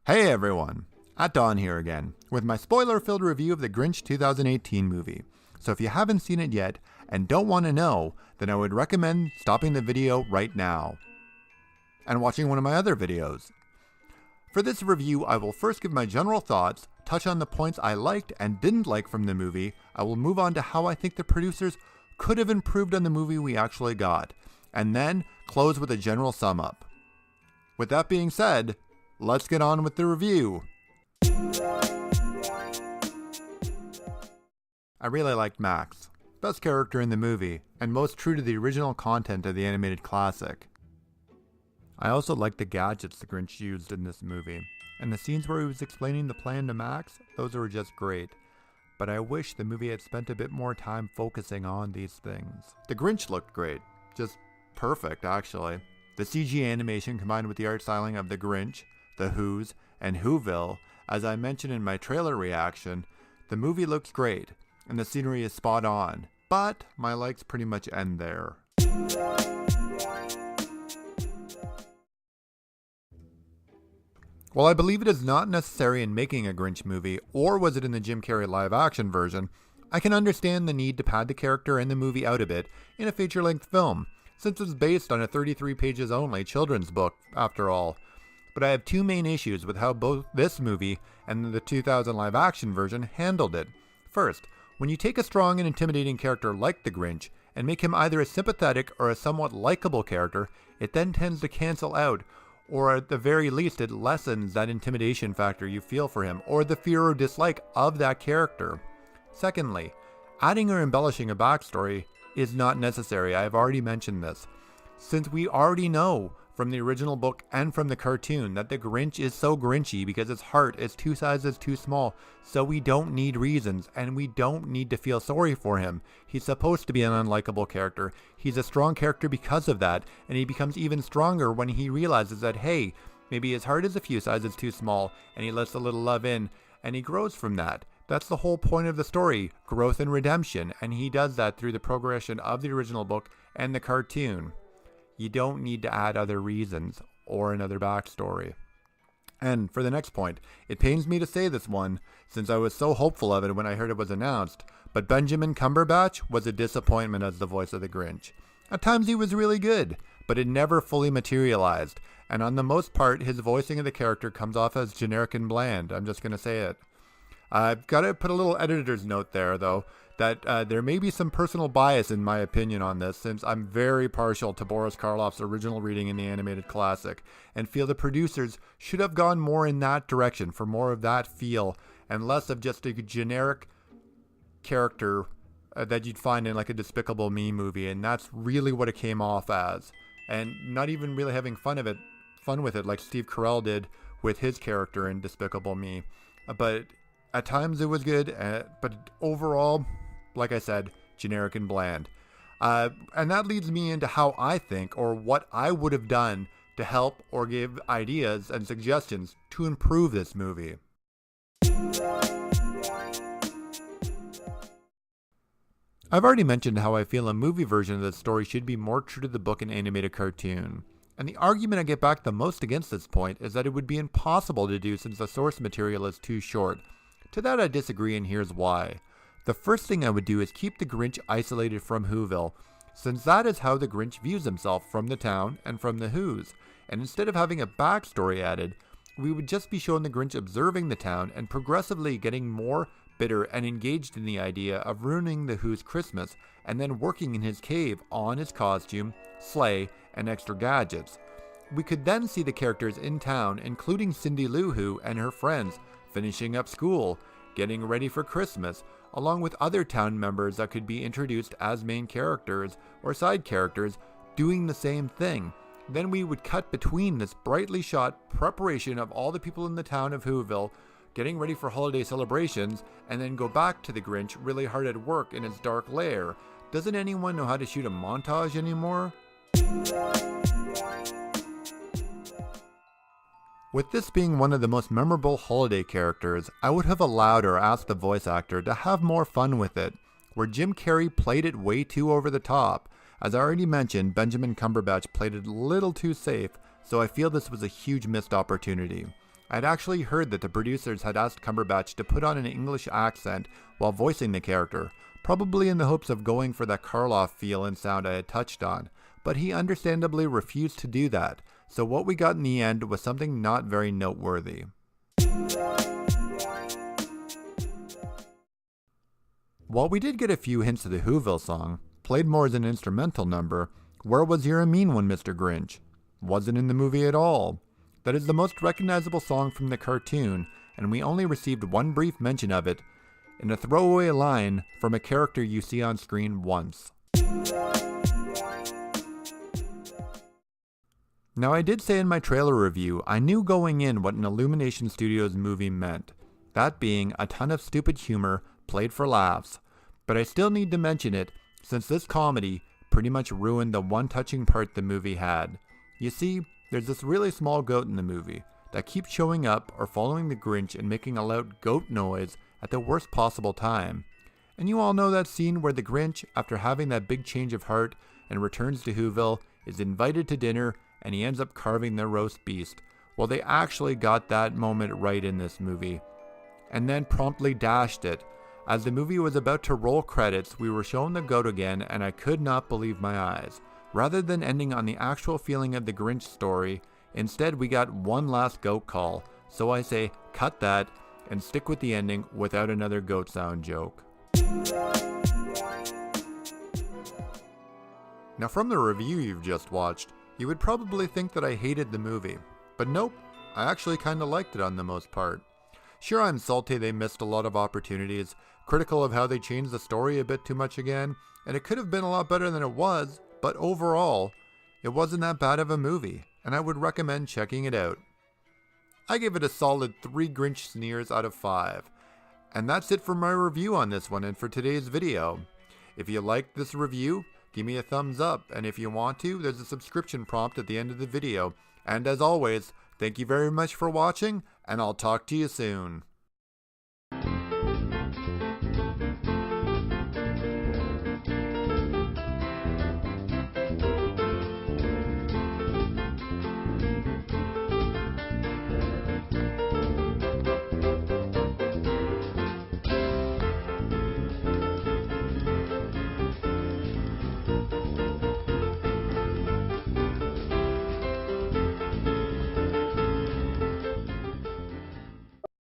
Hey everyone, at Dawn here again, with my spoiler-filled review of the Grinch 2018 movie. So if you haven't seen it yet, and don't want to know, then I would recommend stopping the video right now, and watching one of my other videos. For this review, I will first give my general thoughts, touch on the points I liked and didn't like from the movie. I will move on to how I think the producers could have improved on the movie we actually got, and then close with a general sum up. With that being said, let's get on with the review. I really liked Max, best character in the movie, and most true to the original content of the animated classic. I also liked the gadgets the Grinch used in this movie, and the scenes where he was explaining the plan to Max, those were just great. But I wish the movie had spent a bit more time focusing on these things. The Grinch looked great, just perfect actually. The CG animation combined with the art styling of the Grinch, the Who's, and Whoville, as I mentioned in my trailer reaction, the movie looks great, and the scenery is spot on, but my likes pretty much end there. While I believe it is not necessary in making a Grinch movie, or was it in the Jim Carrey live-action version, I can understand the need to pad the character and the movie out a bit in a feature-length film, since it's based on a 33 pages only children's book, after all. But I have two main issues with how both this movie and the 2000 live-action version handled it. First, when you take a strong and intimidating character like the Grinch and make him either a sympathetic or a somewhat likable character, it then tends to cancel out, or at the very least it lessens that intimidation factor you feel for him, or the fear or dislike of that character. Secondly, adding or embellishing a backstory is not necessary. I have already mentioned this. Since we already know from the original book and from the cartoon that the Grinch is so Grinchy because his heart is 2 sizes too small, so we don't need reasons and we don't need to feel sorry for him. He's supposed to be an unlikable character. He's a strong character because of that, and he becomes even stronger when he realizes that, hey, maybe his heart is a few sizes too small and he lets a little love in and he grows from that. That's the whole point of the story, growth and redemption, and he does that through the progression of the original book and the cartoon. You don't need to add other reasons or another backstory. And for the next point, it pains me to say this one, since I was so hopeful of it when I heard it was announced, but Benjamin Cumberbatch was a disappointment as the voice of the Grinch. At times he was really good, but it never fully materialized, and on the most part his voicing of the character comes off as generic and bland. I'm just going to say it. I've got to put a little editor's note there, though, that there may be some personal bias in my opinion on this, since I'm very partial to Boris Karloff's original reading in the animated classic, and feel the producers should have gone more in that direction for more of that feel, and less of just a generic character that you'd find in like a Despicable Me movie, and that's really what it came off as. And not even really having fun with it like Steve Carell did with his character in Despicable Me. But at times it was good, but overall, like I said, generic and bland. And that leads me into how I think, or what I would have done to help or give ideas and suggestions to improve this movie. I've already mentioned how I feel a movie version of this story should be more true to the book and animated cartoon. And the argument I get back the most against this point is that it would be impossible to do since the source material is too short. To that I disagree, and here's why. The first thing I would do is keep the Grinch isolated from Whoville, since that is how the Grinch views himself from the town and from the Who's, and instead of having a backstory added, we would just be shown the Grinch observing the town and progressively getting more bitter and engaged in the idea of ruining the Who's Christmas and then working in his cave on his costume, sleigh, and extra gadgets. We could then see the characters in town, including Cindy Lou Who and her friends, finishing up school, getting ready for Christmas, along with other town members that could be introduced as main characters or side characters doing the same thing. Then we would cut between this brightly shot preparation of all the people in the town of Whoville getting ready for holiday celebrations, and then go back to the Grinch really hard at work in his dark lair. Doesn't anyone know how to shoot a montage anymore? With this being one of the most memorable holiday characters, I would have allowed or asked the voice actor to have more fun with it, where Jim Carrey played it way too over the top. As I already mentioned, Benjamin Cumberbatch played it a little too safe, so I feel this was a huge missed opportunity. I'd actually heard that the producers had asked Cumberbatch to put on an English accent while voicing the character, probably in the hopes of going for that Karloff feel and sound I had touched on, but he understandably refused to do that, so what we got in the end was something not very noteworthy. While we did get a few hints of the Whoville song, played more as an instrumental number, where was You're a Mean One, Mr. Grinch? Wasn't in the movie at all. That is the most recognizable song from the cartoon, and we only received one brief mention of it in a throwaway line from a character you see on screen once. Now, I did say in my trailer review, I knew going in what an Illumination Studios movie meant, that being a ton of stupid humor played for laughs, but I still need to mention it since this comedy pretty much ruined the one touching part the movie had. You see, there's this really small goat in the movie that keeps showing up or following the Grinch and making a loud goat noise at the worst possible time. And you all know that scene where the Grinch, after having that big change of heart and returns to Whoville, is invited to dinner and he ends up carving the roast beast. Well, they actually got that moment right in this movie, and then promptly dashed it. As the movie was about to roll credits, we were shown the goat again, and I could not believe my eyes. Rather than ending on the actual feeling of the Grinch story, instead we got one last goat call, so I say cut that and stick with the ending without another goat sound joke. Now, from the review you've just watched, you would probably think that I hated the movie, but nope, I actually kinda liked it on the most part. Sure, I'm salty they missed a lot of opportunities, critical of how they changed the story a bit too much again, and it could have been a lot better than it was, but overall, it wasn't that bad of a movie, and I would recommend checking it out. I give it a solid 3 Grinch sneers out of 5. And that's it for my review on this one and for today's video. If you liked this review, give me a thumbs up, and if you want to, there's a subscription prompt at the end of the video. And as always, thank you very much for watching, and I'll talk to you soon.